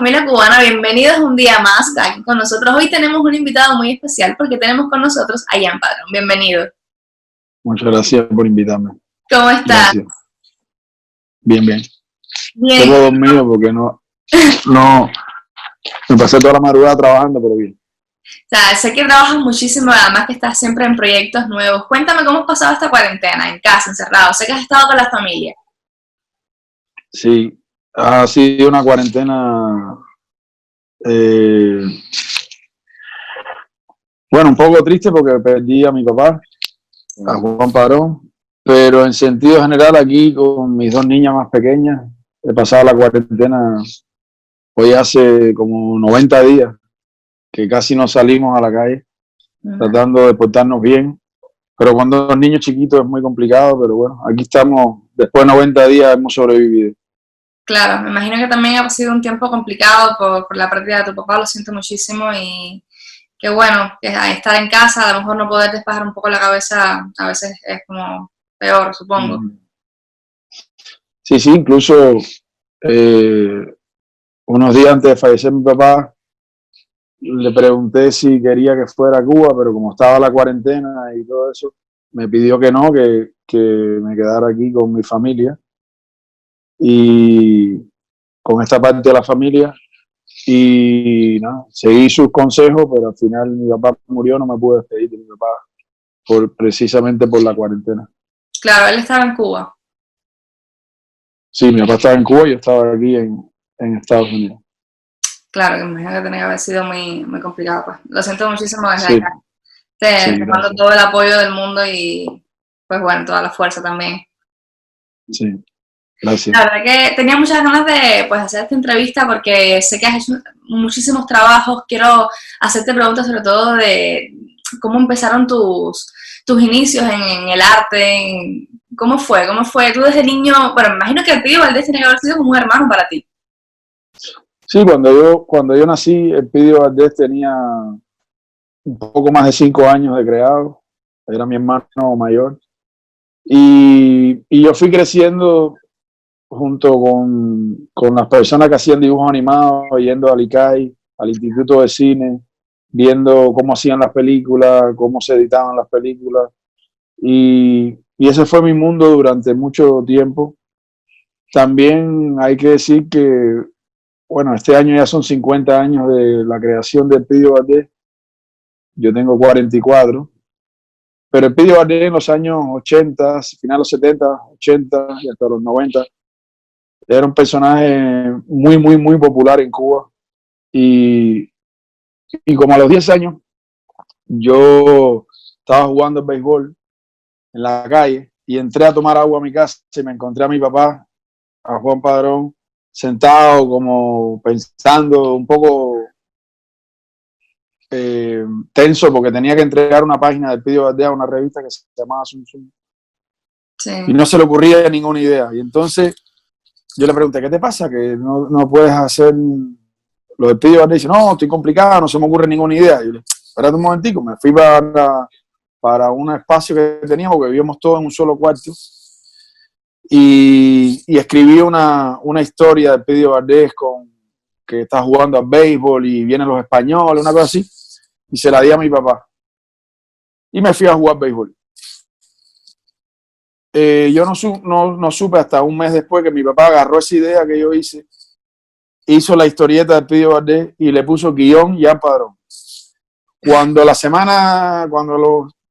familia cubana, bienvenidos un día más aquí con nosotros. Hoy tenemos un invitado muy especial porque tenemos con nosotros a Jan Padrón. Bienvenido. Muchas gracias por invitarme. ¿Cómo estás? Gracias. Bien, bien. Bien. Poco dormido porque no, me pasé toda la madrugada trabajando, pero bien. O sea, sé que trabajas muchísimo, además que estás siempre en proyectos nuevos. Cuéntame cómo has pasado esta cuarentena, en casa, encerrado. Sé que has estado con la familia. Sí, ha sido una cuarentena, bueno, un poco triste porque perdí a mi papá, a Juan Padrón, pero en sentido general aquí con mis dos niñas más pequeñas, he pasado la cuarentena hoy hace como 90 días, que casi no salimos a la calle, tratando de portarnos bien. Pero cuando los niños chiquitos es muy complicado, pero bueno, aquí estamos, después de 90 días hemos sobrevivido. Claro, me imagino que también ha sido un tiempo complicado por la pérdida de tu papá, lo siento muchísimo y qué bueno, que estar en casa, a lo mejor no poder despejar un poco la cabeza, a veces es como peor, supongo. Sí, sí, incluso unos días antes de fallecer mi papá, le pregunté si quería que fuera a Cuba, pero como estaba la cuarentena y todo eso, me pidió que no, que me quedara aquí con mi familia y con esta parte de la familia. Y no, seguí sus consejos, pero al final mi papá murió, no me pude despedir de mi papá precisamente por la cuarentena. Claro, él estaba en Cuba. Sí, mi papá estaba en Cuba y yo estaba aquí en Estados Unidos. Claro, que me imagino que tenía que haber sido muy complicado. Pues. Lo siento muchísimo desde Sí, acá. Te sí, mando gracias. todo el apoyo del mundo y, pues bueno, toda la fuerza también. Sí, gracias. La verdad que tenía muchas ganas de pues, hacer esta entrevista porque sé que has hecho muchísimos trabajos. Quiero hacerte preguntas sobre todo de cómo empezaron tus inicios en el arte. ¿Cómo fue? ¿Cómo fue? Tú desde niño, bueno, me imagino que el Pidio Valdés tiene que haber sido como un hermano para ti. Sí, cuando yo nací, el Pidio Valdés tenía un poco más de 5 años de creado. Era mi hermano mayor. Y yo fui creciendo junto con las personas que hacían dibujos animados, yendo al ICAI, al Instituto de Cine, viendo cómo hacían las películas, cómo se editaban las películas. Y ese fue mi mundo durante mucho tiempo. También hay que decir que, bueno, este año ya son 50 años de la creación del Pidio Valdés. Yo tengo 44. Pero el Pidio Valdés en los años 80, finales de los 70, 80 y hasta los 90, era un personaje muy popular en Cuba. Y, y como a los 10 años, yo estaba jugando al béisbol en la calle y entré a tomar agua a mi casa y me encontré a mi papá, a Juan Padrón, sentado como pensando un poco tenso porque tenía que entregar una página del Pidio Valdés a una revista que se llamaba Zum Zum. Sí. Y no se le ocurría ninguna idea. Y entonces yo le pregunté, ¿qué te pasa? Que no puedes hacer lo del Pidio Valdés. Dice, no, estoy complicado, no se me ocurre ninguna idea. Y yo le dije, espérate un momentico, me fui para un espacio que teníamos, porque vivíamos todos en un solo cuarto, y escribí una historia del Pidio Valdés que está jugando al béisbol y vienen los españoles, una cosa así, y se la di a mi papá. Y me fui a jugar béisbol. Yo no supe hasta un mes después que mi papá agarró esa idea que yo hizo la historieta del Pidio Valdés y le puso guión Jan Padrón.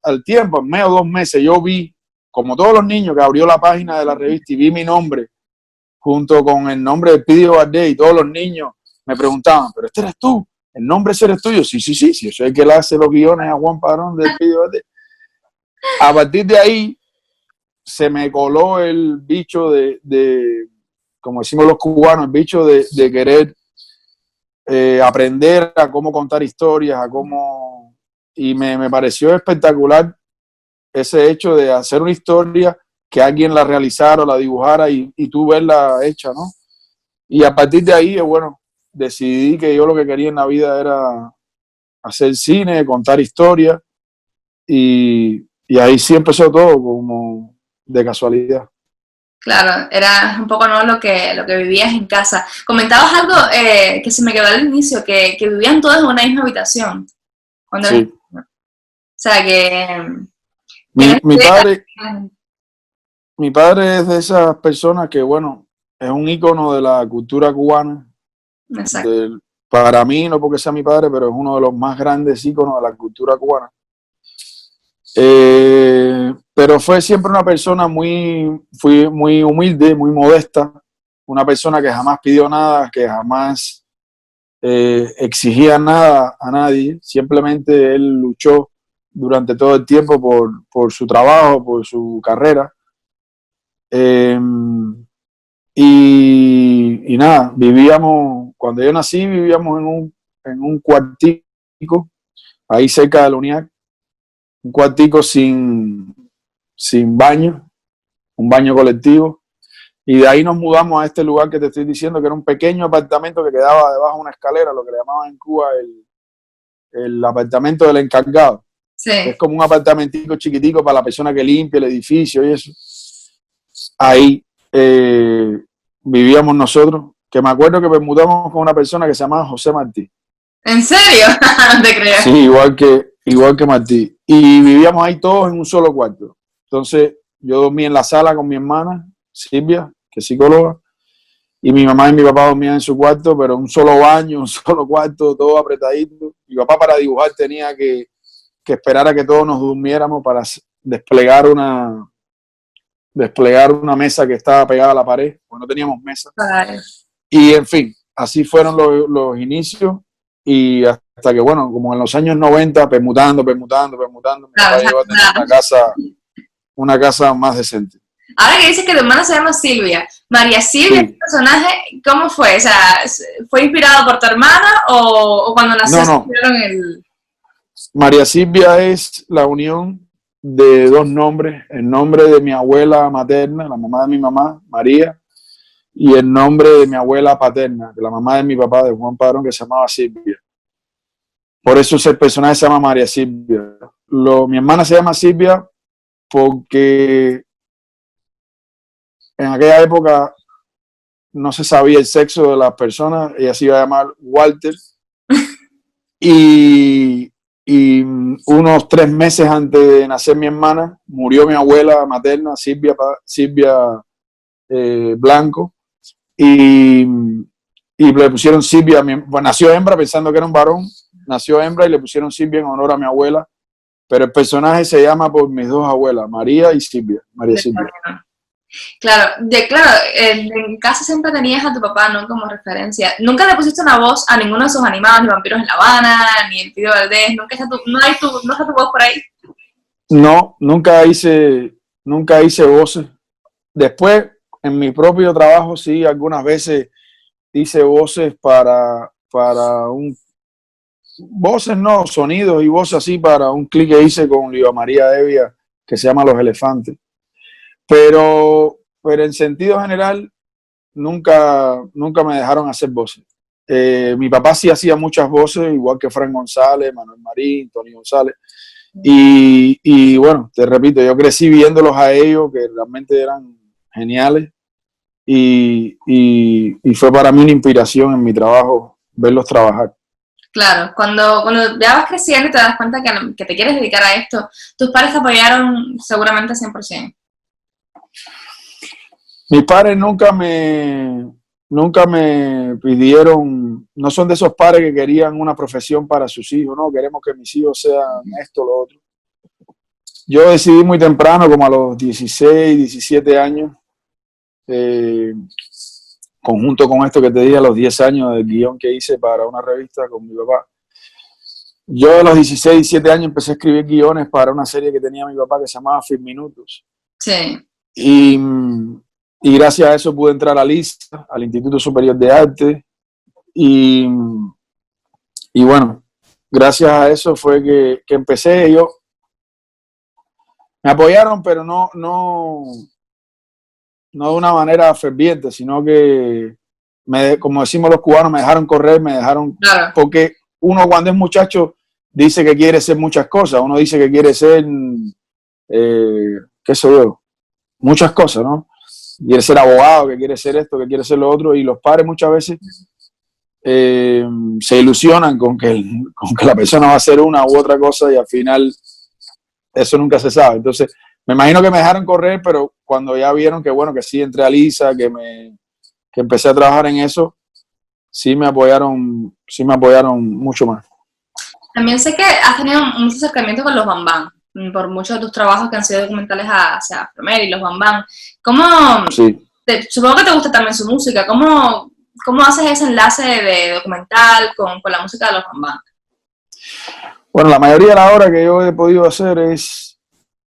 Al tiempo, en medio de 2 meses, yo vi, como todos los niños, que abrió la página de la revista y vi mi nombre junto con el nombre de Pidio Valdés y todos los niños me preguntaban, ¿pero este eres tú? ¿El nombre ese eres tuyo? Sí, yo soy el que le hace los guiones a Juan Padrón del Pidio Valdés. A partir de ahí se me coló el bicho como decimos los cubanos, el bicho de querer aprender a cómo contar historias, y me pareció espectacular ese hecho de hacer una historia que alguien la realizara o la dibujara y tú verla hecha, ¿no? Y a partir de ahí, bueno, decidí que yo lo que quería en la vida era hacer cine, contar historias, y ahí sí empezó todo como de casualidad. Claro, era un poco no lo que vivías en casa. Comentabas algo que se me quedó al inicio, que vivían todos en una misma habitación. Cuando eras Sí. niño. O sea, que Mi, eres mi padre, mi padre es de esas personas que, bueno, es un ícono de la cultura cubana. exacto. Del, para mí, no porque sea mi padre, pero es uno de los más grandes íconos de la cultura cubana. Pero fue siempre una persona fui muy humilde, muy modesta, una persona que jamás pidió nada, que jamás exigía nada a nadie, simplemente él luchó durante todo el tiempo por su trabajo, por su carrera. Eh, y nada, cuando yo nací, vivíamos en un cuartico, ahí cerca de la UNIAC, un cuartico sin baño, un baño colectivo. Y de ahí nos mudamos a este lugar que te estoy diciendo, que era un pequeño apartamento que quedaba debajo de una escalera, lo que le llamaban en Cuba el apartamento del encargado, que es Sí. como un apartamentico chiquitico para la persona que limpia el edificio y eso. Ahí vivíamos nosotros, que me acuerdo que mudamos con una persona que se llamaba José Martí. ¿En serio? No te creo. Sí, igual que Martí. Y vivíamos ahí todos en un solo cuarto. Entonces, yo dormía en la sala con mi hermana, Silvia, que es psicóloga, y mi mamá y mi papá dormían en su cuarto, pero un solo baño, un solo cuarto, todo apretadito. Mi papá para dibujar tenía que esperar a que todos nos durmiéramos para desplegar una mesa que estaba pegada a la pared, porque no teníamos mesa. Vale. Y en fin, así fueron los inicios y hasta que, bueno, como en los años 90, permutando, mi Claro, papá llegó a tener una casa más decente. ahora que dices que tu hermana se llama Silvia, María Silvia, ¿este Sí, personaje, cómo fue? O sea, ¿fue inspirado por tu hermana o cuando nació no, se no. hicieron el...? María Silvia es la unión de dos nombres, el nombre de mi abuela materna, la mamá de mi mamá, María, y el nombre de mi abuela paterna, la mamá de mi papá, de Juan Padrón, que se llamaba Silvia. Por eso ese personaje se llama María Silvia. Mi hermana se llama Silvia porque en aquella época no se sabía el sexo de las personas, ella se iba a llamar Walter, y, y unos 3 meses antes de nacer mi hermana, murió mi abuela materna, Silvia Blanco, y, y le pusieron Silvia, pues nació hembra pensando que era un varón, nació hembra y le pusieron Silvia en honor a mi abuela, pero el personaje se llama por mis dos abuelas, María y Silvia, María Silvia. Claro, claro, en casa siempre tenías a tu papá, ¿no? Como referencia. Nunca le pusiste una voz a ninguno de esos animados, ni Vampiros en La Habana, ni El Tío Valdés, nunca está no está tu voz por ahí. No, nunca hice voces. Después, en mi propio trabajo, sí, algunas veces hice voces voces no, sonidos y voces así para un clip que hice con Liva María Evia, que se llama Los Elefantes. Pero en sentido general, nunca me dejaron hacer voces. Mi papá sí hacía muchas voces, igual que Frank González, Manuel Marín, Tony González. Y bueno, te repito, yo crecí viéndolos a ellos, que realmente eran geniales. Y fue para mí una inspiración en mi trabajo verlos trabajar. Claro, cuando ya vas creciendo y te das cuenta que te quieres dedicar a esto, tus padres te apoyaron seguramente 100%. Mis padres nunca me pidieron, no son de esos padres que querían una profesión para sus hijos, no, queremos que mis hijos sean esto, lo otro. Yo decidí muy temprano, como a los 16, 17 años, conjunto con esto que te dije a los 10 años del guión que hice para una revista con mi papá. Yo a los 16, 17 años empecé a escribir guiones para una serie que tenía mi papá que se llamaba Film Minutos. Sí. Y, y gracias a eso pude entrar a LISA, al Instituto Superior de Arte. Y bueno, gracias a eso fue que empecé. Me apoyaron, pero no de una manera ferviente, sino que, como decimos los cubanos, me dejaron correr, Claro. porque uno cuando es muchacho dice que quiere ser muchas cosas, uno dice que quiere ser, qué sé yo, muchas cosas, ¿no? quiere ser abogado, que quiere ser esto, que quiere ser lo otro, y los padres muchas veces se ilusionan con que la persona va a hacer una u otra cosa y al final eso nunca se sabe. Entonces, me imagino que me dejaron correr, pero cuando ya vieron que, bueno, que sí entré a Lisa, que empecé a trabajar en eso, sí me apoyaron mucho más. También sé que has tenido mucho acercamiento con los Bambán, por muchos de tus trabajos que han sido documentales hacia Afromer y los Bambán. ¿Cómo, Sí. supongo que te gusta también su música, cómo haces ese enlace de documental con la música de los Bambán? Bueno, la mayoría de la obra que yo he podido hacer es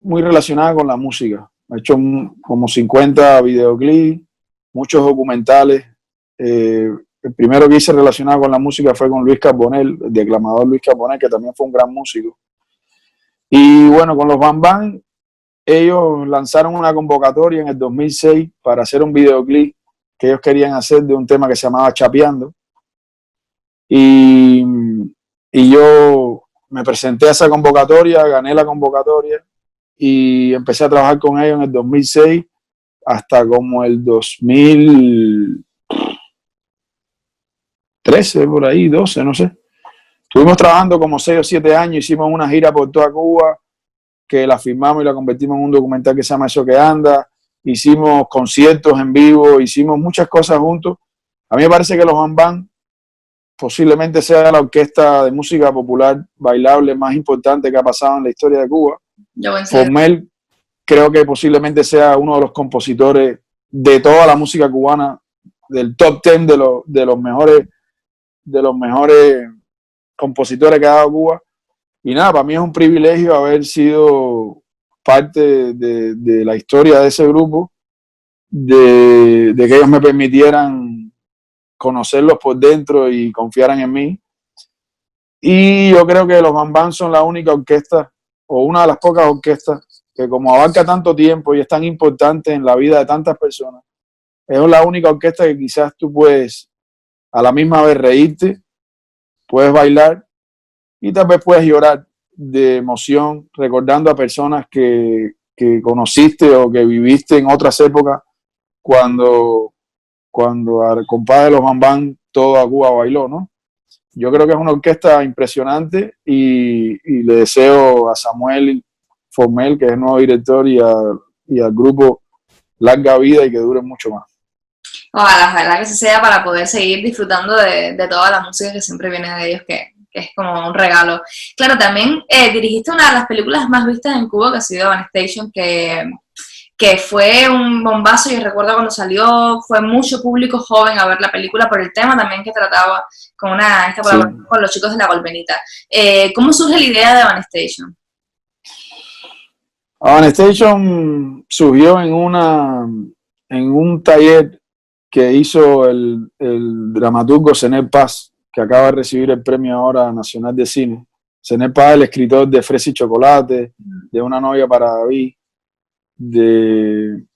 muy relacionada con la música. He hecho como 50 videoclips, muchos documentales. El primero que hice relacionado con la música fue con Luis Carbonell, el declamador Luis Carbonell, que también fue un gran músico. Y bueno, con los Bambán, ellos lanzaron una convocatoria en el 2006 para hacer un videoclip que ellos querían hacer de un tema que se llamaba Chapeando. Y yo me presenté a esa convocatoria, gané la convocatoria y empecé a trabajar con ellos en el 2006 hasta como el 2013, por ahí, 12, no sé. Estuvimos trabajando como 6 o 7 años, hicimos una gira por toda Cuba, que la filmamos y la convertimos en un documental que se llama Eso que anda. Hicimos conciertos en vivo, hicimos muchas cosas juntos. A mí me parece que los Bambán posiblemente sea la orquesta de música popular bailable más importante que ha pasado en la historia de Cuba. Formel creo que posiblemente sea uno de los compositores de toda la música cubana, del top 10 de los mejores compositores que ha dado Cuba. Y nada, para mí es un privilegio haber sido parte de la historia de ese grupo, de que ellos me permitieran conocerlos por dentro y confiaran en mí. Y yo creo que los Bambán son la única orquesta, o una de las pocas orquestas, que como abarca tanto tiempo y es tan importante en la vida de tantas personas, es la única orquesta que quizás tú puedes a la misma vez reírte, puedes bailar y tal vez puedes llorar de emoción recordando a personas que conociste o que viviste en otras épocas cuando al compadre de los Bambán toda Cuba bailó, ¿no? Yo creo que es una orquesta impresionante y le deseo a Samuel Formel, que es el nuevo director, y al grupo larga vida y que dure mucho más. Ojalá que se sea para poder seguir disfrutando de toda la música que siempre viene de ellos, que es como un regalo. Claro, también dirigiste una de las películas más vistas en Cuba, que ha sido Van Station, que fue un bombazo. Yo recuerdo cuando salió, fue mucho público joven a ver la película por el tema también que trataba con esta colaboración con los chicos de La Golbenita. ¿Cómo surge la idea de Van Station? Van Station surgió en un taller que hizo el dramaturgo Zenel Paz, que acaba de recibir el premio ahora nacional de cine. Zenel Paz, el escritor de Fresa y Chocolate, de Una novia para David,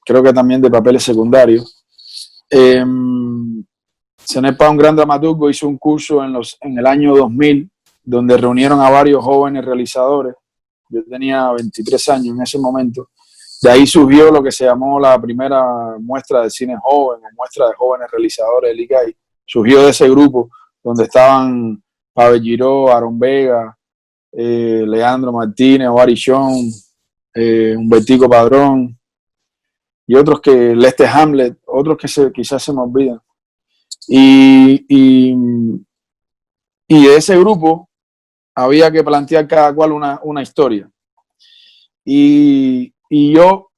creo que también de Papeles secundarios. Zenel Paz, un gran dramaturgo, hizo un curso en el año 2000, donde reunieron a varios jóvenes realizadores. Yo tenía 23 años en ese momento. De ahí surgió lo que se llamó la primera muestra de cine joven, o muestra de jóvenes realizadores del ICAI. Surgió de ese grupo donde estaban Pavel Giró, Aaron Vega, Leandro Martínez, Barichón, Humbertico Padrón y otros Lester Hamlet, otros que quizás se me olvidan. Y de ese grupo había que plantear cada cual una historia. Y yo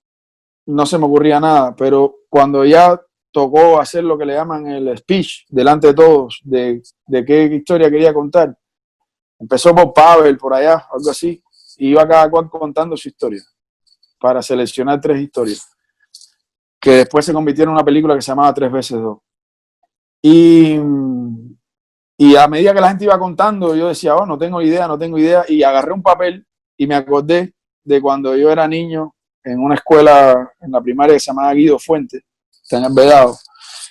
no se me ocurría nada, pero cuando ya tocó hacer lo que le llaman el speech delante de todos, de qué historia quería contar, empezó por Pavel, por allá, algo así, y iba cada cual contando su historia, para seleccionar 3 historias, que después se convirtieron en una película que se llamaba 3x2. Y a medida que la gente iba contando, yo decía, oh, no tengo idea, y agarré un papel y me acordé de cuando yo era niño en una escuela en la primaria que se llamaba Guido Fuentes, está en El Vedado,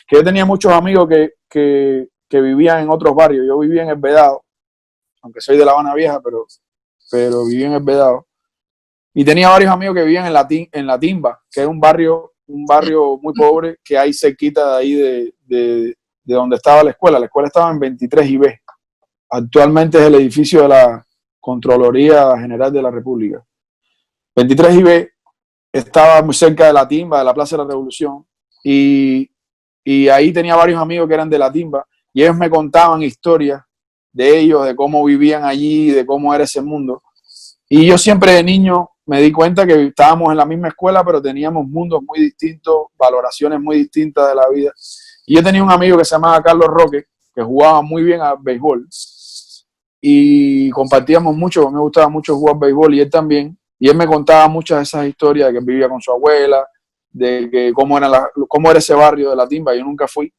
que yo tenía muchos amigos que vivían en otros barrios. Yo vivía en El Vedado, aunque soy de La Habana Vieja, pero vivía en El Vedado. Y tenía varios amigos que vivían en La Timba, que es un barrio un barrio muy pobre que hay cerquita de ahí de donde estaba la escuela. La escuela estaba en 23 y B. Actualmente es el edificio de la Contraloría General de la República. 23 y B estaba muy cerca de la Timba, de la Plaza de la Revolución, y ahí tenía varios amigos que eran de la Timba, y ellos me contaban historias de ellos, de cómo vivían allí, de cómo era ese mundo. Y yo siempre de niño me di cuenta que estábamos en la misma escuela, pero teníamos mundos muy distintos, valoraciones muy distintas de la vida. Y yo tenía un amigo que se llamaba Carlos Roque, que jugaba muy bien al béisbol, y compartíamos mucho, a mí me gustaba mucho jugar béisbol y él también, y él me contaba muchas de esas historias de que vivía con su abuela, de que cómo era ese barrio de la Timba. Yo nunca fui,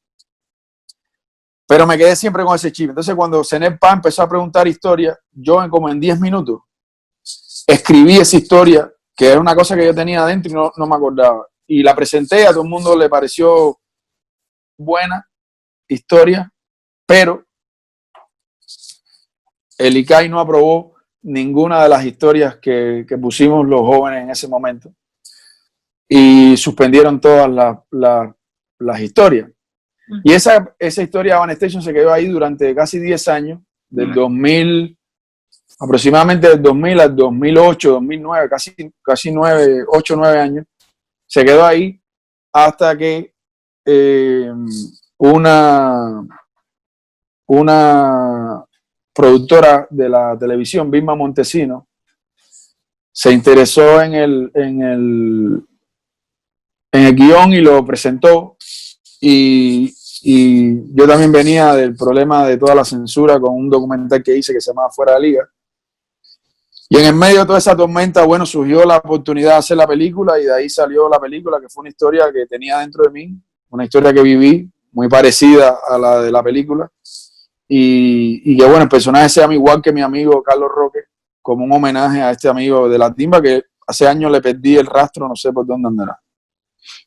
pero me quedé siempre con ese chip. Entonces cuando Cenepa empezó a preguntar historias, yo como en 10 minutos escribí esa historia, que era una cosa que yo tenía adentro y no me acordaba, y la presenté, a todo el mundo le pareció buena historia, pero el ICAI no aprobó ninguna de las historias que pusimos los jóvenes en ese momento y suspendieron todas las historias. Y esa historia de Van Station se quedó ahí durante casi 10 años, del 2000, aproximadamente del 2000 al 2008, 2009, casi 9, 8, 9 años. Se quedó ahí hasta que una productora de la televisión, Vilma Montesino, se interesó en el guión y lo presentó, y yo también venía del problema de toda la censura con un documental que hice que se llamaba Fuera de Liga, y en el medio de toda esa tormenta, bueno, surgió la oportunidad de hacer la película, y de ahí salió la película, que fue una historia que tenía dentro de mí, una historia que viví, muy parecida a la de la película, y que bueno, el personaje se llama igual que mi amigo Carlos Roque, como un homenaje a este amigo de la Timba que hace años le perdí el rastro, no sé por dónde andará.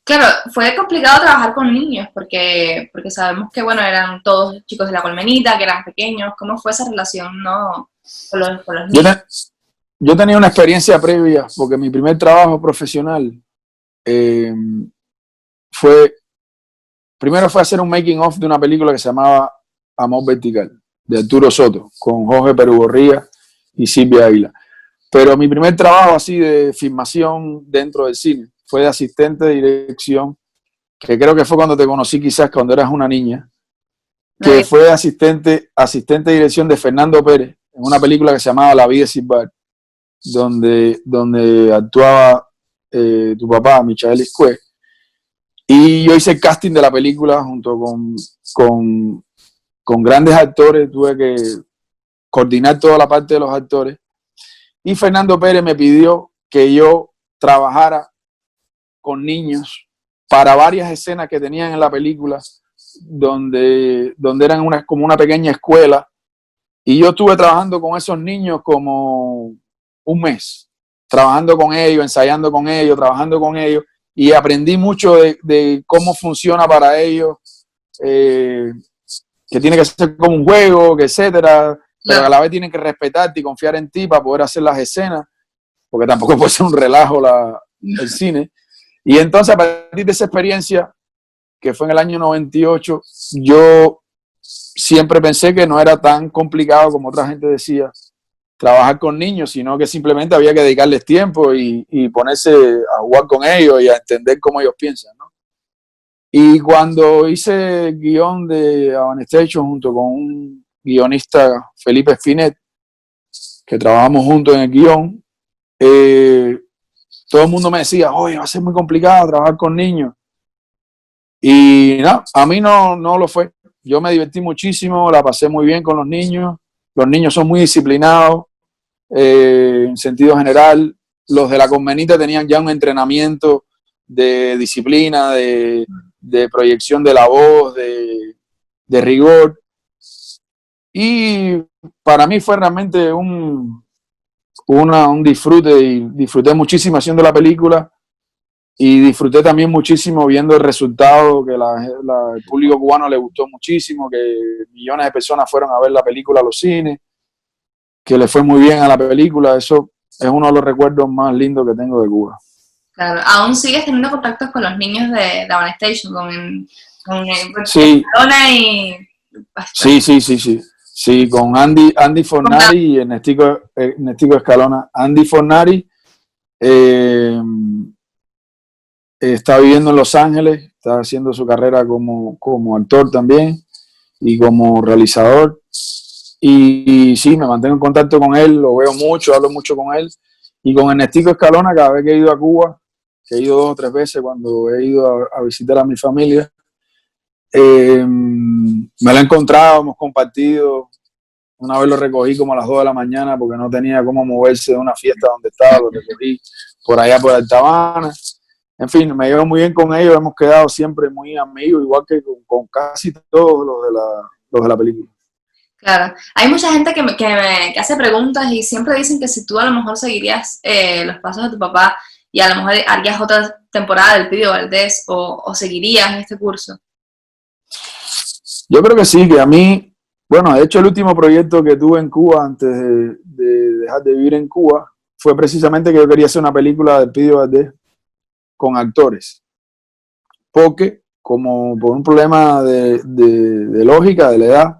Claro, fue complicado trabajar con niños porque sabemos que, bueno, eran todos chicos de la Colmenita, que eran pequeños. ¿Cómo fue esa relación, no, con los niños? Yo tenía una experiencia previa, porque mi primer trabajo profesional primero fue hacer un making of de una película que se llamaba Amor Vertical, de Arturo Soto, con Jorge Perugorría y Silvia Águila. Pero mi primer trabajo así de filmación dentro del cine fue de asistente de dirección, que creo que fue cuando te conocí, quizás cuando eras una niña, que fue asistente de dirección de Fernando Pérez, en una película que se llamaba La vida es Silbar, donde actuaba tu papá, Michael Iscue. Y yo hice el casting de la película junto con grandes actores, tuve que coordinar toda la parte de los actores. Y Fernando Pérez me pidió que yo trabajara con niños para varias escenas que tenían en la película, donde eran como una pequeña escuela. Y yo estuve trabajando con esos niños como un mes, trabajando con ellos, ensayando con ellos, trabajando con ellos, y aprendí mucho de cómo funciona para ellos, que tiene que ser como un juego, que etcétera, pero a la vez tienen que respetarte y confiar en ti para poder hacer las escenas, porque tampoco puede ser un relajo el cine. Y entonces, a partir de esa experiencia, que fue en el año 98, yo siempre pensé que no era tan complicado como otra gente decía trabajar con niños, sino que simplemente había que dedicarles tiempo y ponerse a jugar con ellos y a entender cómo ellos piensan, ¿no? Y cuando hice el guión de Van Station junto con un guionista, Felipe Spinet, que trabajamos juntos en el guión, todo el mundo me decía, oye, va a ser muy complicado trabajar con niños. Y no, a mí no lo fue. Yo me divertí muchísimo, la pasé muy bien con los niños. Los niños son muy disciplinados, en sentido general. Los de la Convenita tenían ya un entrenamiento de disciplina, de proyección de la voz, de rigor. Y para mí fue realmente un disfrute, y disfruté muchísimo haciendo la película. Y disfruté también muchísimo viendo el resultado, que el público cubano le gustó muchísimo, que millones de personas fueron a ver la película a los cines, que le fue muy bien a la película. Eso es uno de los recuerdos más lindos que tengo de Cuba. Claro. ¿Aún sigues teniendo contactos con los niños de la One Station, con Sí, Barcelona y... sí, con Andy Fornari y Ernestico Escalona. Andy Fornari está viviendo en Los Ángeles, está haciendo su carrera como actor también y como realizador. Y sí, me mantengo en contacto con él, lo veo mucho, hablo mucho con él. Y con Ernestico Escalona, cada vez que he ido a Cuba, que he ido 2 o 3 veces cuando he ido a visitar a mi familia, me lo he encontrado, hemos compartido. Una vez lo recogí como a las 2 de la mañana porque no tenía cómo moverse de una fiesta donde estaba, lo recogí por allá por Altabana. En fin, me llevo muy bien con ellos, hemos quedado siempre muy amigos, igual que con casi todos los de la película. Claro, hay mucha gente que hace preguntas y siempre dicen que si tú a lo mejor seguirías los pasos de tu papá y a lo mejor harías otra temporada del Pidio Valdés o seguirías este curso. Yo creo que sí, que a mí, bueno, de hecho el último proyecto que tuve en Cuba antes de dejar de vivir en Cuba fue precisamente que yo quería hacer una película del Pidio Valdés con actores, porque como por un problema de lógica, de la edad,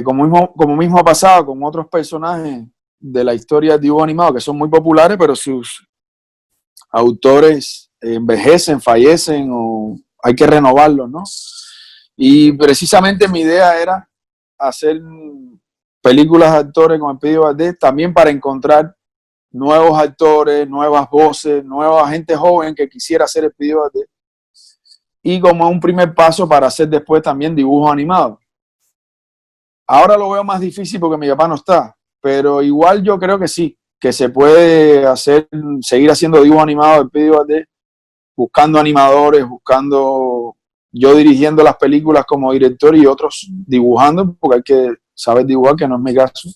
como mismo ha pasado con otros personajes de la historia del dibujo animado que son muy populares, pero sus autores envejecen, fallecen o hay que renovarlos, ¿no? Y precisamente mi idea era hacer películas de actores con el Pidio Valdés también para encontrar nuevos actores, nuevas voces, nueva gente joven que quisiera hacer el Pidio Valdés y como un primer paso para hacer después también dibujos animados. Ahora lo veo más difícil porque mi papá no está, pero igual yo creo que sí, que se puede seguir haciendo dibujos animados del Pidio Valdés, buscando animadores, buscando yo dirigiendo las películas como director y otros dibujando, porque hay que saber dibujar, que no es mi caso.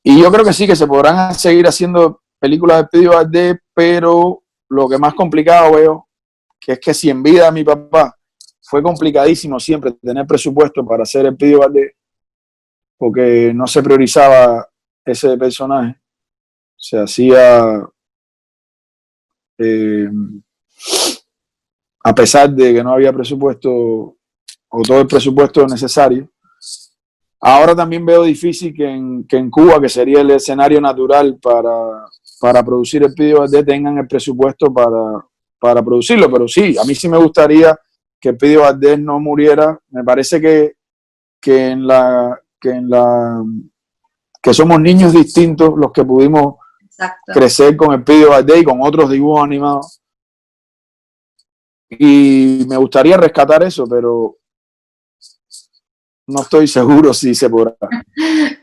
Y yo creo que sí, que se podrán seguir haciendo películas de Pidio Valdés, pero lo que más complicado veo, que es que si en vida de mi papá fue complicadísimo siempre tener presupuesto para hacer el Pidio Valdés, porque no se priorizaba ese personaje, se hacía a pesar de que no había presupuesto o todo el presupuesto necesario. Ahora también veo difícil que en Cuba, que sería el escenario natural para producir el Pidio Valdés, tengan el presupuesto para producirlo. Pero sí, a mí sí me gustaría que el Pidio Valdés no muriera. Me parece que que somos niños distintos los que pudimos Exacto. crecer con el Pidio Valdés y con otros dibujos animados. Y me gustaría rescatar eso, pero no estoy seguro si se podrá.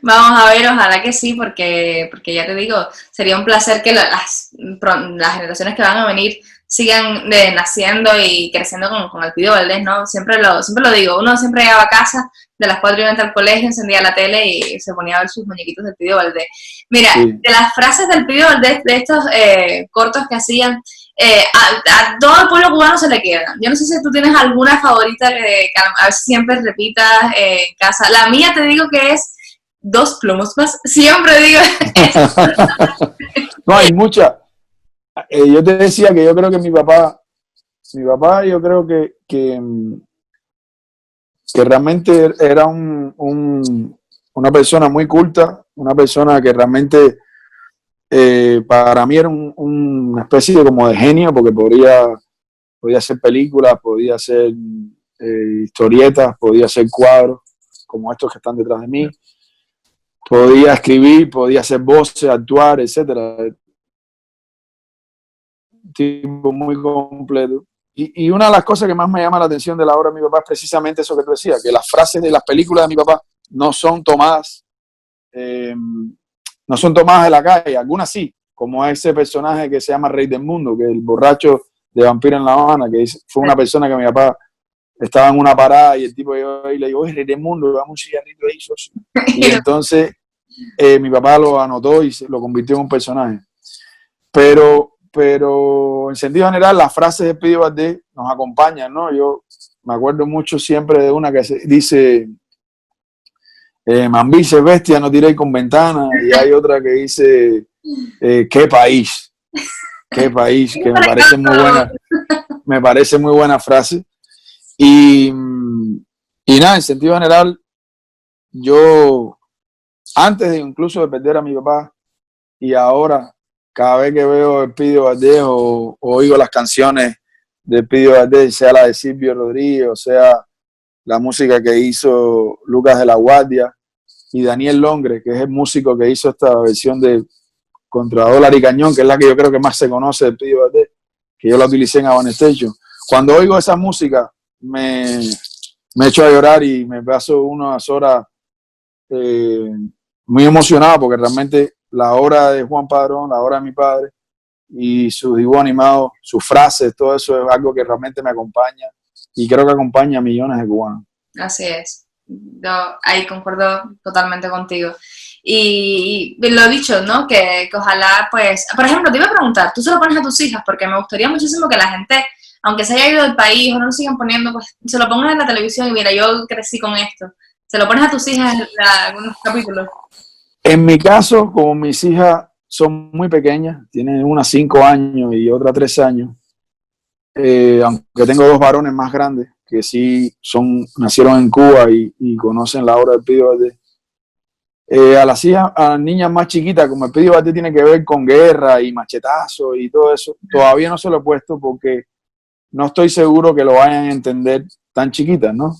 Vamos a ver, ojalá que sí, porque ya te digo, sería un placer que las generaciones que van a venir sigan naciendo y creciendo con el Pidio Valdés, ¿no? Siempre lo digo, uno siempre llegaba a casa de las 4:20 al colegio, encendía la tele y se ponía a ver sus muñequitos del Pidio Valdés. Mira, Sí. de las frases del Pidio Valdés, de estos cortos que hacían, a todo el pueblo cubano se le queda. Yo no sé si tú tienes alguna favorita que a ver si siempre repitas en casa. La mía te digo que es 2 plomos más. Siempre digo eso. No, hay muchas. Yo te decía que yo creo que mi papá yo creo que realmente era una persona muy culta, una persona que realmente para mí era una especie de como de genio, porque podía hacer películas, podía hacer historietas, podía hacer cuadros, como estos que están detrás de mí, podía escribir, podía hacer voces, actuar, etcétera. Tipo muy completo. Y una de las cosas que más me llama la atención de la obra de mi papá es precisamente eso que tú decías, que las frases de las películas de mi papá no son tomadas, no son tomadas de la calle, algunas sí, como ese personaje que se llama Rey del Mundo, que es el borracho de Vampiro en La Habana, que fue una persona que mi papá estaba en una parada y el tipo llegó y le dijo, oye, Rey del Mundo, dame un cigarrito ahí, socio. Y entonces mi papá lo anotó y lo convirtió en un personaje. Pero en sentido general, las frases de Pidio Valdés nos acompañan, ¿no? Yo me acuerdo mucho siempre de una que dice, Mambises, bestia, no tiréis con ventana, y hay otra que dice, ¿qué país? qué país, que me parece muy buena frase. Y, y nada, en sentido general, yo, antes de incluso de perder a mi papá y ahora, cada vez que veo el Pidio Valdés o oigo las canciones de Pidio Valdés, sea la de Silvio Rodríguez, o sea la música que hizo Lucas de la Guardia y Daniel Longre, que es el músico que hizo esta versión de Contra Dólar y Cañón, que es la que yo creo que más se conoce de Pidio Valdés, que yo la utilicé en Habana Station. Cuando oigo esa música, me echo a llorar y me paso unas horas muy emocionado, porque realmente la obra de Juan Padrón, la obra de mi padre y sus dibujos animados, sus frases, todo eso es algo que realmente me acompaña y creo que acompaña a millones de cubanos. Así es. Yo ahí concuerdo totalmente contigo. Y lo dicho, ¿no? Que ojalá, pues, por ejemplo, te iba a preguntar, tú se lo pones a tus hijas, porque me gustaría muchísimo que la gente, aunque se haya ido del país o no lo sigan poniendo, pues se lo pongan en la televisión y mira, yo crecí con esto. Se lo pones a tus hijas en algunos capítulos. En mi caso, como mis hijas son muy pequeñas, tienen una 5 años y otra 3 años, aunque tengo dos varones más grandes que sí nacieron en Cuba y conocen la obra del Pidio Valdés. A las niñas más chiquitas, como el Pidio Valdés tiene que ver con guerra y machetazos y todo eso, todavía no se lo he puesto porque no estoy seguro que lo vayan a entender tan chiquitas, ¿no?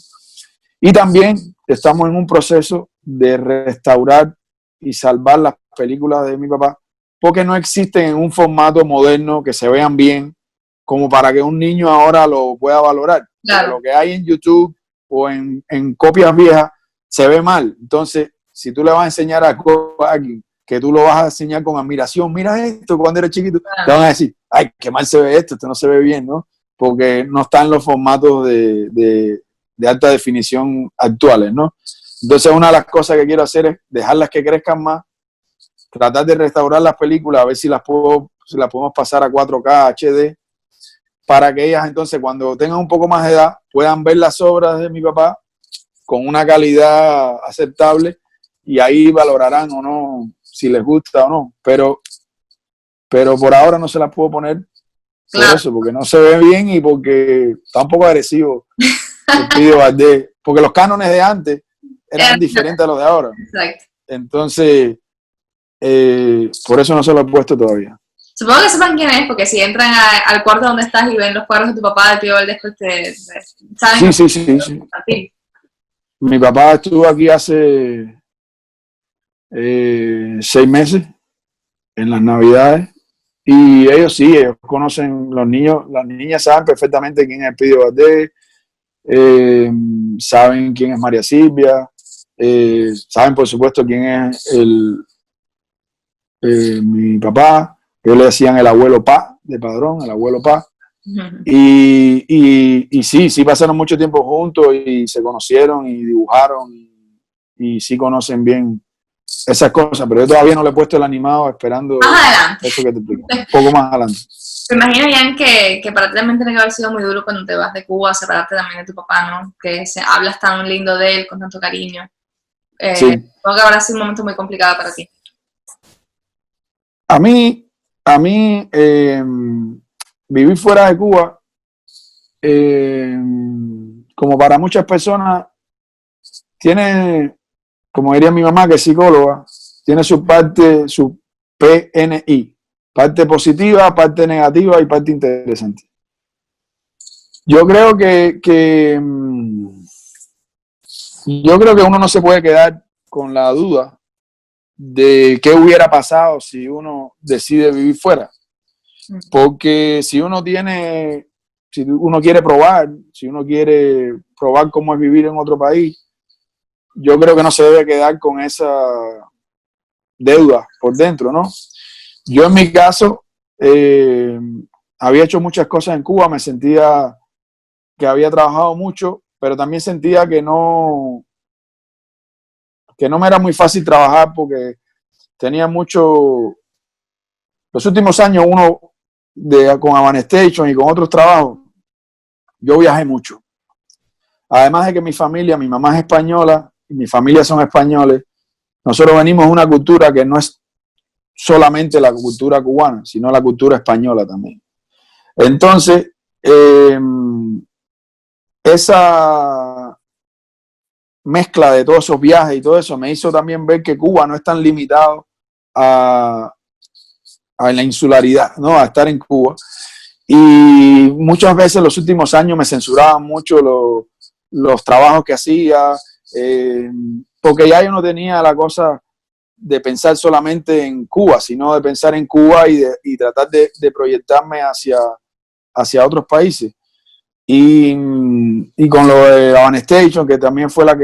Y también estamos en un proceso de restaurar y salvar las películas de mi papá, porque no existen en un formato moderno que se vean bien, como para que un niño ahora lo pueda valorar. Claro. Lo que hay en YouTube o en copias viejas se ve mal. Entonces, si tú le vas a enseñar a alguien que tú lo vas a enseñar con admiración, mira esto cuando eres chiquito, te van a decir, ay, qué mal se ve esto no se ve bien, ¿no? Porque no están los formatos de alta definición actuales, ¿no? Entonces, una de las cosas que quiero hacer es dejarlas que crezcan más, tratar de restaurar las películas, a ver si las podemos pasar a 4K, HD, para que ellas entonces, cuando tengan un poco más de edad, puedan ver las obras de mi papá con una calidad aceptable y ahí valorarán o no si les gusta o no. Pero por ahora no se las puedo poner por eso, porque no se ve bien y porque está un poco agresivo el Pidio Valdés, porque los cánones de antes eran diferentes a los de ahora. Exacto. Entonces, por eso no se lo he puesto todavía. Supongo que sepan quién es, porque si entran al cuarto donde estás y ven los cuadros de tu papá, del Pidio Valdés, pues saben. Sí. Mi papá estuvo aquí hace 6 meses, en las Navidades, y ellos conocen, los niños, las niñas saben perfectamente quién es el Pidio Valdés, saben quién es María Silvia, saben por supuesto quién es mi papá, que le decían el abuelo Pa de Padrón, el abuelo Pa. Uh-huh. Y sí pasaron mucho tiempo juntos y se conocieron y dibujaron y sí conocen bien esas cosas, pero yo todavía no le he puesto el animado esperando eso que te explico, un poco más adelante. Me imagino, Jan, que para ti también tiene que haber sido muy duro cuando te vas de Cuba, separarte también de tu papá, ¿no? Que hablas tan lindo de él, con tanto cariño. Sí. Supongo que habrá sido un momento muy complicado para ti. A mí vivir fuera de Cuba, como para muchas personas, tiene, como diría mi mamá, que es psicóloga, tiene su parte, su PNI, parte positiva, parte negativa y parte interesante. Yo creo que uno no se puede quedar con la duda de qué hubiera pasado si uno decide vivir fuera. Porque si uno quiere probar cómo es vivir en otro país, yo creo que no se debe quedar con esa deuda por dentro, ¿no? Yo en mi caso había hecho muchas cosas en Cuba, me sentía que había trabajado mucho, pero también sentía que no me era muy fácil trabajar porque tenía mucho. Los últimos años con Habana Station y con otros trabajos, yo viajé mucho. Además de que mi mamá es española y mi familia son españoles, nosotros venimos de una cultura que solamente la cultura cubana, sino la cultura española también. Entonces, esa mezcla de todos esos viajes y todo eso me hizo también ver que Cuba no es tan limitado a la insularidad, ¿no? A estar en Cuba. Y muchas veces en los últimos años me censuraban mucho los trabajos que hacía, porque ya yo no tenía la cosa de pensar solamente en Cuba, sino de pensar en Cuba y tratar de proyectarme hacia otros países. Y con lo de la Van Station, que también fue la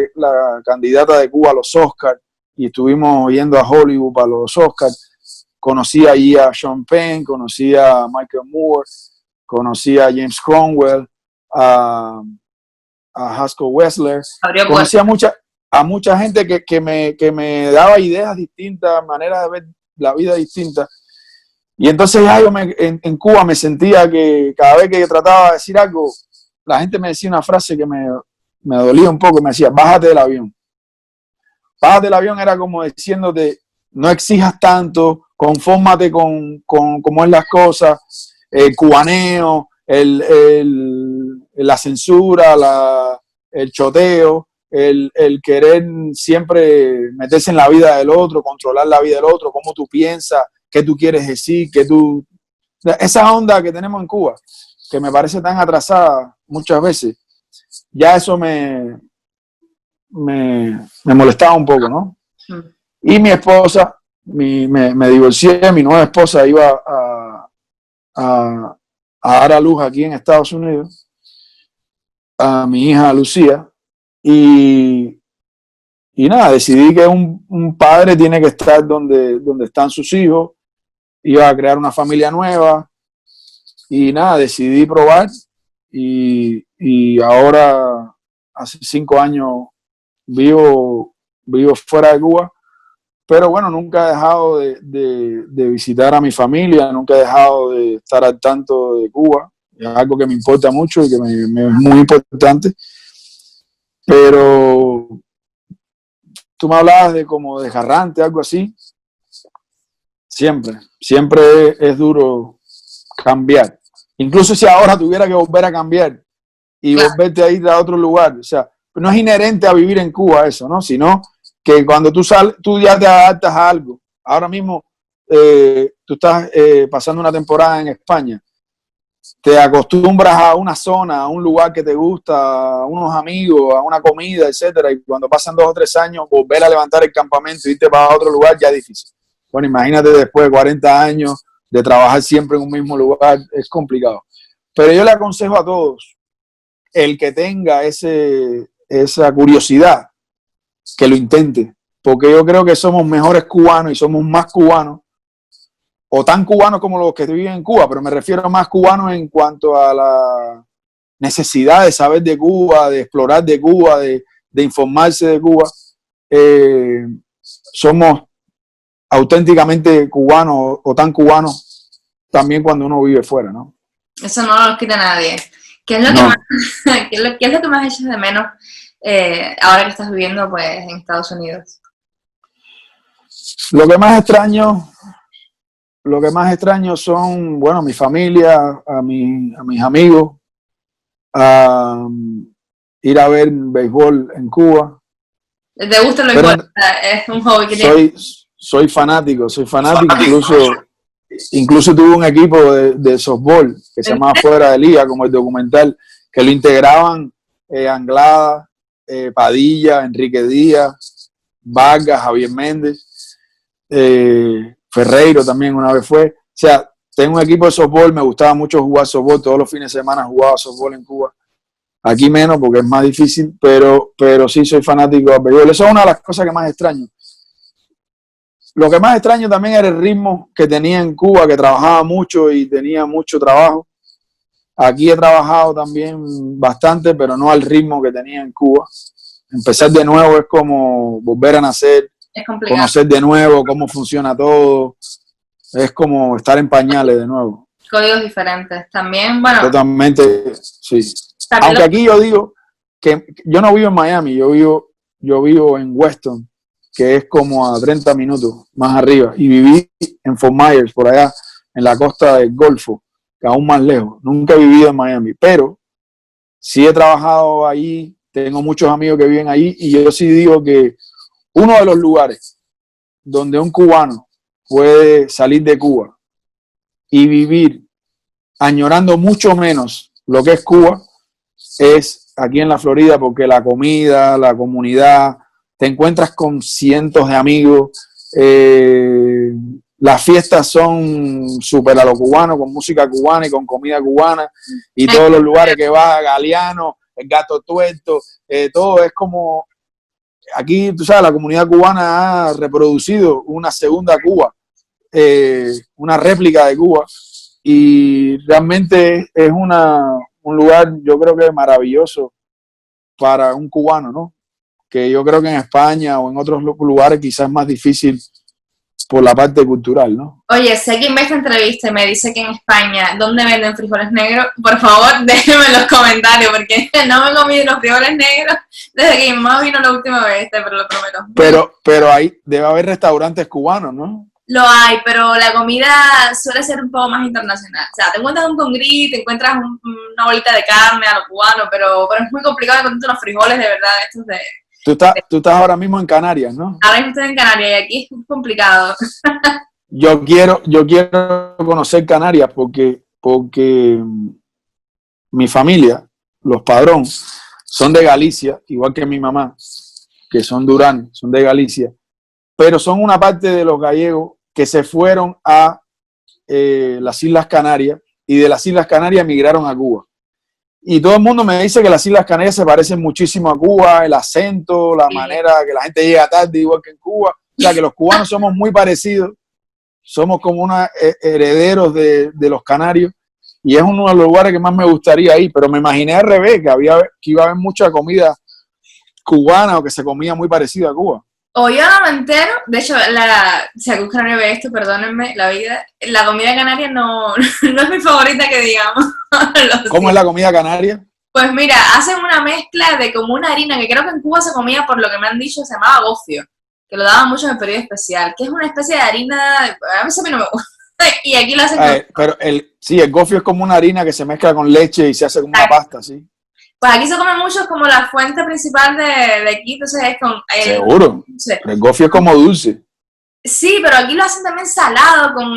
candidata de Cuba a los Oscars, y estuvimos yendo a Hollywood para los Oscars, conocí allí a Sean Penn, conocí a Michael Moore, conocí a James Cromwell, a Haskell Wessler, conocí a mucha gente que me daba ideas distintas, maneras de ver la vida distintas. Y entonces ya yo en Cuba me sentía que cada vez que trataba de decir algo, la gente me decía una frase que me dolía un poco, me decía, bájate del avión. Bájate del avión era como diciéndote, no exijas tanto, confórmate con cómo es las cosas, el cubaneo, la censura, el choteo, el querer siempre meterse en la vida del otro, controlar la vida del otro, cómo tú piensas, qué tú quieres decir, esa onda que tenemos en Cuba, que me parece tan atrasada muchas veces, ya eso me molestaba un poco, ¿no? Y mi esposa, me divorcié, mi nueva esposa iba a dar a luz aquí en Estados Unidos a mi hija Lucía, y nada, decidí que un padre tiene que estar donde están sus hijos, iba a crear una familia nueva, y nada, decidí probar, y ahora hace 5 años vivo fuera de Cuba, pero bueno, nunca he dejado de visitar a mi familia, nunca he dejado de estar al tanto de Cuba, es algo que me importa mucho y que me es muy importante, pero tú me hablabas de como desgarrante, algo así, siempre es duro cambiar, incluso si ahora tuviera que volver a cambiar y volverte a ir a otro lugar, o sea, no es inherente a vivir en Cuba eso, ¿no? Sino que cuando tú sales, tú ya te adaptas a algo. Ahora mismo tú estás pasando una temporada en España, te acostumbras a una zona, a un lugar que te gusta, a unos amigos, a una comida, etcétera, y cuando pasan 2 o 3 años, volver a levantar el campamento y irte para otro lugar ya es difícil. Bueno, imagínate después de 40 años de trabajar siempre en un mismo lugar, es complicado. Pero yo le aconsejo a todos, el que tenga esa curiosidad, que lo intente, porque yo creo que somos mejores cubanos y somos más cubanos, o tan cubanos como los que viven en Cuba, pero me refiero a más cubanos en cuanto a la necesidad de saber de Cuba, de explorar de Cuba, de informarse de Cuba. Somos auténticamente cubanos o tan cubanos también cuando uno vive fuera, ¿no? Eso no lo quita nadie. ¿Qué es lo qué es lo que más echas de menos ahora que estás viviendo pues en Estados Unidos? Lo que más extraño son, bueno, mi familia, a mis amigos, ir a ver béisbol en Cuba. ¿Te gusta el béisbol? Es un hobby que tienes. Soy fanático, incluso tuve un equipo de softball que se llamaba Fuera de Liga, como el documental, que lo integraban Anglada, Padilla, Enrique Díaz, Vargas, Javier Méndez, Ferreiro también una vez fue. O sea, tengo un equipo de softball, me gustaba mucho jugar softball, todos los fines de semana jugaba softball en Cuba. Aquí menos porque es más difícil, pero sí soy fanático del béisbol. Eso es una de las cosas que más extraño. Lo que más extraño también era el ritmo que tenía en Cuba, que trabajaba mucho y tenía mucho trabajo. Aquí he trabajado también bastante, pero no al ritmo que tenía en Cuba. Empezar de nuevo es como volver a nacer, conocer de nuevo cómo funciona todo. Es como estar en pañales de nuevo. Códigos diferentes. También, bueno. Totalmente, sí. Aunque aquí yo digo que yo no vivo en Miami, yo vivo en Weston. que es como a 30 minutos más arriba, y viví en Fort Myers, por allá, en la costa del Golfo, que aún más lejos. Nunca he vivido en Miami, pero sí he trabajado allí, tengo muchos amigos que viven allí, y yo sí digo que uno de los lugares donde un cubano puede salir de Cuba y vivir añorando mucho menos lo que es Cuba es aquí en la Florida, porque la comida, la comunidad, te encuentras con cientos de amigos, las fiestas son súper a lo cubano, con música cubana y con comida cubana, y todos los lugares que vas, Galeano, el Gato Tuerto, todo es como, aquí, tú sabes, la comunidad cubana ha reproducido una segunda Cuba, una réplica de Cuba, y realmente es un lugar, yo creo que maravilloso para un cubano, ¿no? Que yo creo que en España o en otros lugares quizás es más difícil por la parte cultural, ¿no? Oye, sé quién ve esta entrevista y me dice que en España, ¿dónde venden frijoles negros? Por favor, déjenme en los comentarios, porque no me he comido los frijoles negros desde que mi mamá vino la última vez, pero lo prometo. Pero ahí debe haber restaurantes cubanos, ¿no? Lo hay, pero la comida suele ser un poco más internacional. O sea, te encuentras un congrí, te encuentras una bolita de carne a lo cubano, pero es muy complicado encontrar unos frijoles de verdad, estos de... Tú estás ahora mismo en Canarias, ¿no? Ahora mismo estoy en Canarias y aquí es complicado. Yo quiero conocer Canarias porque mi familia, los Padrón, son de Galicia, igual que mi mamá, que son Durán, son de Galicia, pero son una parte de los gallegos que se fueron a las Islas Canarias y de las Islas Canarias emigraron a Cuba. Y todo el mundo me dice que las Islas Canarias se parecen muchísimo a Cuba, el acento, la manera que la gente llega tarde, igual que en Cuba. O sea, que los cubanos somos muy parecidos, somos como unos herederos de los canarios, y es uno de los lugares que más me gustaría ir, pero me imaginé al revés, que iba a haber mucha comida cubana o que se comía muy parecida a Cuba. O yo no me entero, de hecho, si algún canario ve esto, perdónenme la vida, la comida canaria no es mi favorita que digamos. ¿Cómo es la comida canaria? Pues mira, hacen una mezcla de como una harina que creo que en Cuba se comía, por lo que me han dicho, se llamaba gofio, que lo daban mucho en el periodo especial, que es una especie de harina, a veces a mí no me gusta, y aquí lo hacen pero el gofio es como una harina que se mezcla con leche y se hace como una pasta, ¿sí? Pues aquí se come mucho, es como la fuente principal de aquí, entonces es con... Seguro, pero el gofio es como dulce. Sí, pero aquí lo hacen también salado, con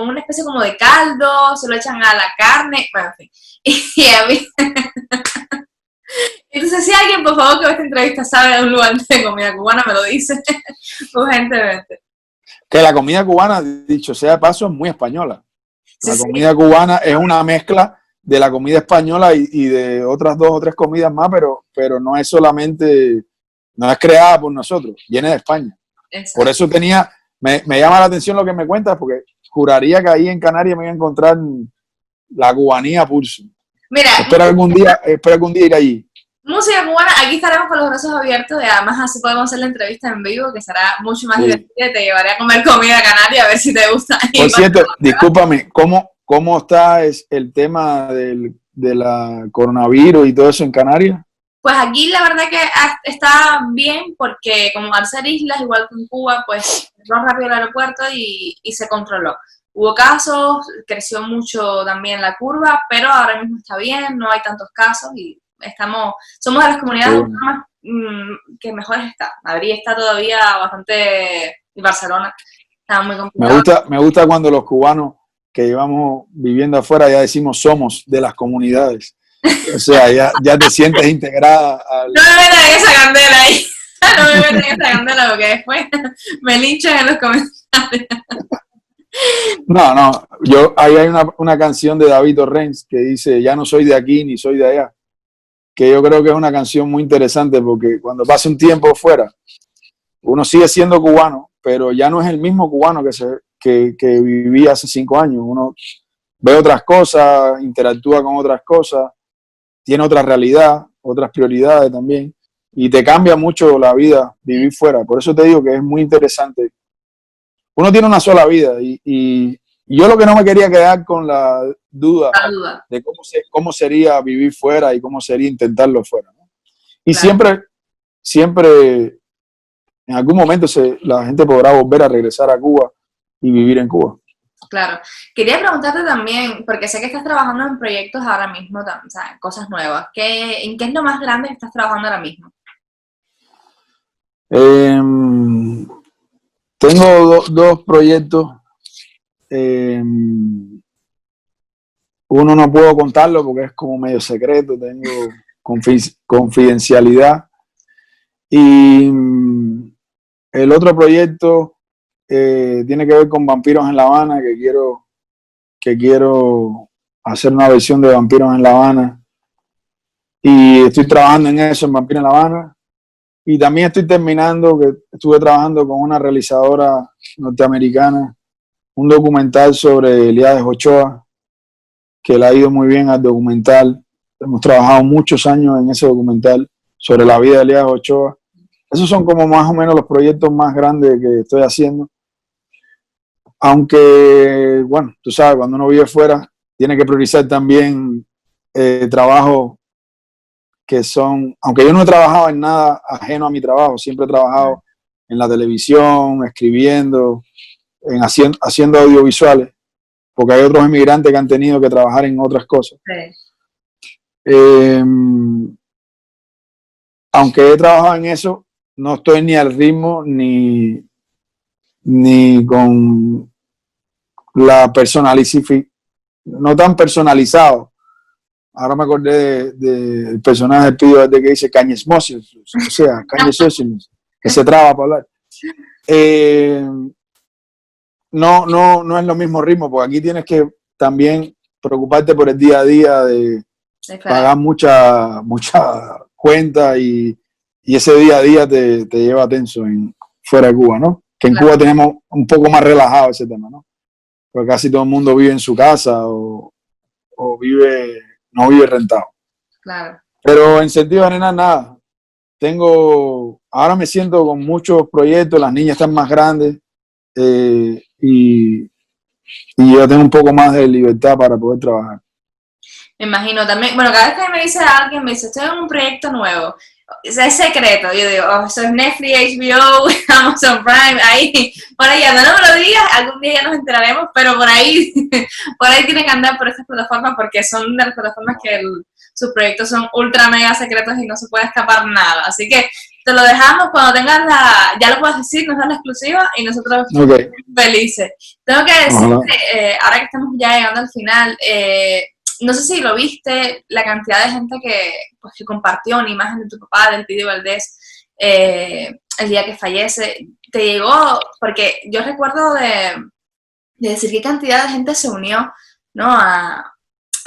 una especie como de caldo, se lo echan a la carne, bueno, en fin. Y a mí... Entonces, si alguien, por favor, que ve esta entrevista sabe de un lugar de comida cubana, me lo dice urgentemente. Que la comida cubana, dicho sea de paso, es muy española. La comida cubana es una mezcla de la comida española y de otras 2 o 3 comidas más, pero no es solamente, no es creada por nosotros, viene de España. Exacto. Por eso me llama la atención lo que me cuentas, porque juraría que ahí en Canarias me voy a encontrar la cubanía pulso. Mira, espero algún día ir allí. Música cubana, aquí estaremos con los brazos abiertos y además así podemos hacer la entrevista en vivo, que será mucho más divertida, te llevaré a comer comida canaria a ver si te gusta. Por cierto, discúlpame, ¿cómo está el tema de la coronavirus y todo eso en Canarias? Pues aquí la verdad que está bien porque como al ser islas, igual que en Cuba, pues entró rápido el aeropuerto y se controló. Hubo casos, creció mucho también la curva, pero ahora mismo está bien, no hay tantos casos y somos de las comunidades que mejor está. Madrid está todavía bastante, y Barcelona está muy complicado. Me gusta cuando los cubanos que llevamos viviendo afuera ya decimos somos de las comunidades. O sea, ya te sientes integrada. No me metan en esa candela ahí. No me metan en esa candela porque después me linchan en los comentarios. No, ahí hay una canción de David Torrens que dice, ya no soy de aquí ni soy de allá, que yo creo que es una canción muy interesante porque cuando pasa un tiempo fuera, uno sigue siendo cubano, pero ya no es el mismo cubano que vivía hace 5 años. Uno ve otras cosas, interactúa con otras cosas, tiene otra realidad, otras prioridades también, y te cambia mucho la vida vivir fuera. Por eso te digo que es muy interesante. Uno tiene una sola vida y yo lo que no me quería quedar con la duda de cómo sería vivir fuera y cómo sería intentarlo fuera, ¿no? Y claro. siempre en algún momento la gente podrá volver a regresar a Cuba y vivir en Cuba. Claro. Quería preguntarte también, porque sé que estás trabajando en proyectos ahora mismo, o sea, cosas nuevas. ¿En qué es lo más grande que estás trabajando ahora mismo? Tengo dos proyectos. Uno no puedo contarlo porque es como medio secreto, tengo confidencialidad. Y el otro proyecto tiene que ver con Vampiros en La Habana, que quiero hacer una versión de Vampiros en La Habana. Y estoy trabajando en eso, en Vampiros en La Habana. Y también estoy terminando, que estuve trabajando con una realizadora norteamericana, un documental sobre Elías Ochoa, que le ha ido muy bien al documental. Hemos trabajado muchos años en ese documental sobre la vida de Elías Ochoa. Esos son como más o menos los proyectos más grandes que estoy haciendo. Aunque, bueno, tú sabes, cuando uno vive fuera, tiene que priorizar también trabajos que son, aunque yo no he trabajado en nada ajeno a mi trabajo, siempre he trabajado en la televisión, escribiendo, haciendo audiovisuales, porque hay otros inmigrantes que han tenido que trabajar en otras cosas. Sí. Aunque he trabajado en eso, no estoy ni al ritmo ni con la personalización, no tan personalizado. Ahora me acordé del personaje del Pido de que dice cañesmosis, o sea, cañesmosis, que se traba para hablar. No es lo mismo ritmo, porque aquí tienes que también preocuparte por el día a día de pagar mucha cuenta y ese día a día te lleva tenso fuera de Cuba, ¿no? Que en Cuba tenemos un poco más relajado ese tema, ¿no? Porque casi todo el mundo vive en su casa o no vive rentado. Claro. Pero en sentido general, nada. Ahora me siento con muchos proyectos, las niñas están más grandes y yo tengo un poco más de libertad para poder trabajar. Me imagino también, bueno, cada vez que me dice alguien, me dice, estoy en un proyecto nuevo, o sea, es secreto, yo digo, oh, eso es Netflix, HBO, Amazon Prime, ahí, por ahí, no me lo digas, algún día ya nos enteraremos, pero por ahí tienen que andar por esas plataformas porque son de las plataformas que sus proyectos son ultra mega secretos y no se puede escapar nada, así que te lo dejamos cuando tengas ya lo puedes decir, nos das la exclusiva y nosotros felices. Tengo que decirte, ahora que estamos ya llegando al final, no sé si lo viste, la cantidad de gente que compartió una imagen de tu papá, del Pidio Valdés, el día que fallece. Te llegó, porque yo recuerdo de decir qué cantidad de gente se unió, ¿no?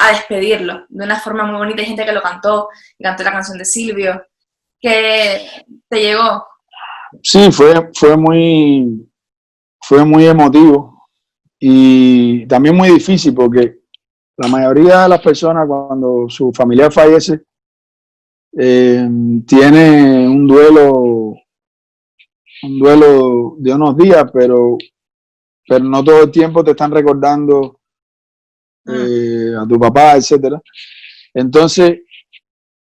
a despedirlo de una forma muy bonita. Hay gente que lo cantó la canción de Silvio. ¿Que te llegó? Sí, fue muy emotivo y también muy difícil porque la mayoría de las personas cuando su familiar fallece tiene un duelo de unos días, pero no todo el tiempo te están recordando a tu papá, etcétera. Entonces,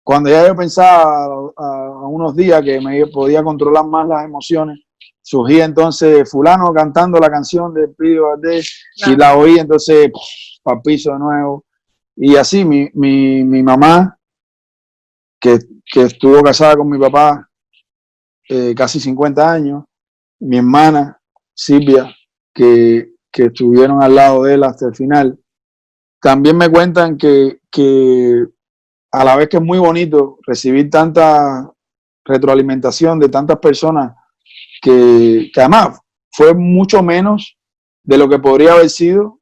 cuando ya yo pensaba a unos días que me podía controlar más las emociones, surgía entonces fulano cantando la canción de Pidio Valdés y la oí, entonces para el piso de nuevo. Y así mi mamá, que estuvo casada con mi papá casi 50 años, mi hermana Silvia, que estuvieron al lado de él hasta el final, también me cuentan que a la vez que es muy bonito recibir tanta retroalimentación de tantas personas que además fue mucho menos de lo que podría haber sido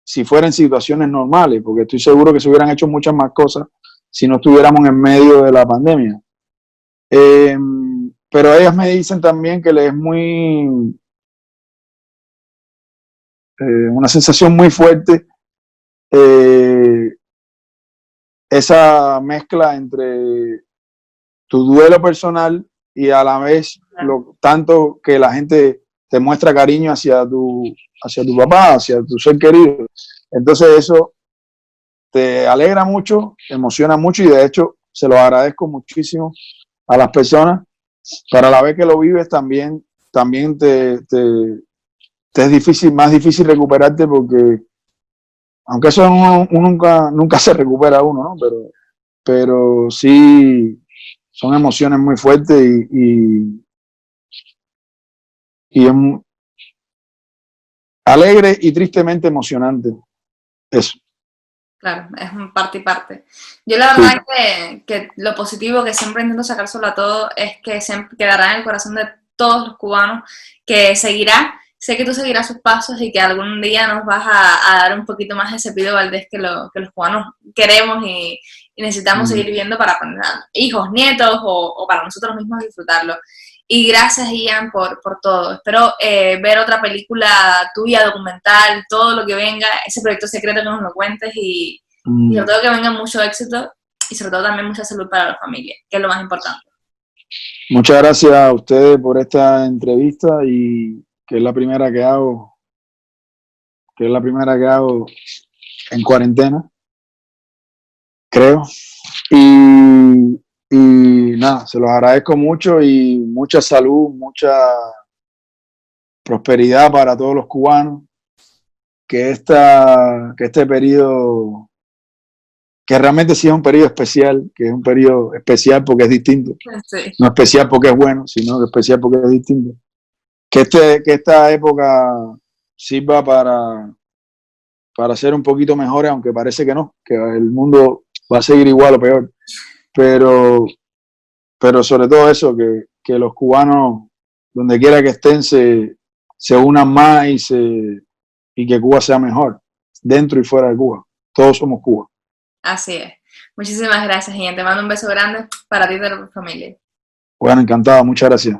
si fuera en situaciones normales, porque estoy seguro que se hubieran hecho muchas más cosas si no estuviéramos en medio de la pandemia. Pero ellas me dicen también que les es una sensación muy fuerte esa mezcla entre tu duelo personal y a la vez tanto que la gente te muestra cariño hacia tu papá, hacia tu ser querido. Entonces eso te alegra mucho, te emociona mucho y de hecho se lo agradezco muchísimo a las personas. a la vez que lo vives también te es difícil, más difícil recuperarte porque, aunque eso uno nunca se recupera uno, ¿no? Pero sí son emociones muy fuertes y es alegre y tristemente emocionante. Eso. Claro, es un parte y parte. Yo la Sí. verdad que lo positivo que siempre intento sacar solo a todo es que siempre quedará en el corazón de todos los cubanos, que seguirá, sé que tú seguirás sus pasos y que algún día nos vas a dar un poquito más ese Pío Valdés que los cubanos queremos y necesitamos seguir viviendo para poner hijos, nietos o para nosotros mismos disfrutarlo. Y gracias, Ian, por todo. Espero ver otra película tuya, documental, todo lo que venga, ese proyecto secreto que nos lo cuentes y sobre todo que venga mucho éxito y sobre todo también mucha salud para la familia, que es lo más importante. Muchas gracias a ustedes por esta entrevista y que es la primera que hago, en cuarentena, creo. Y nada, se los agradezco mucho y mucha salud, mucha prosperidad para todos los cubanos. Que este periodo, que realmente sí es un periodo especial, que es un periodo especial porque es distinto. Sí. No especial porque es bueno, sino especial porque es distinto. Que esta época sirva para ser un poquito mejores, aunque parece que no, que el mundo va a seguir igual o peor. Pero sobre todo eso, que los cubanos, donde quiera que estén, se unan más y que Cuba sea mejor, dentro y fuera de Cuba. Todos somos Cuba. Así es. Muchísimas gracias, Ian. Te mando un beso grande para ti y para tu familia. Bueno, encantado. Muchas gracias.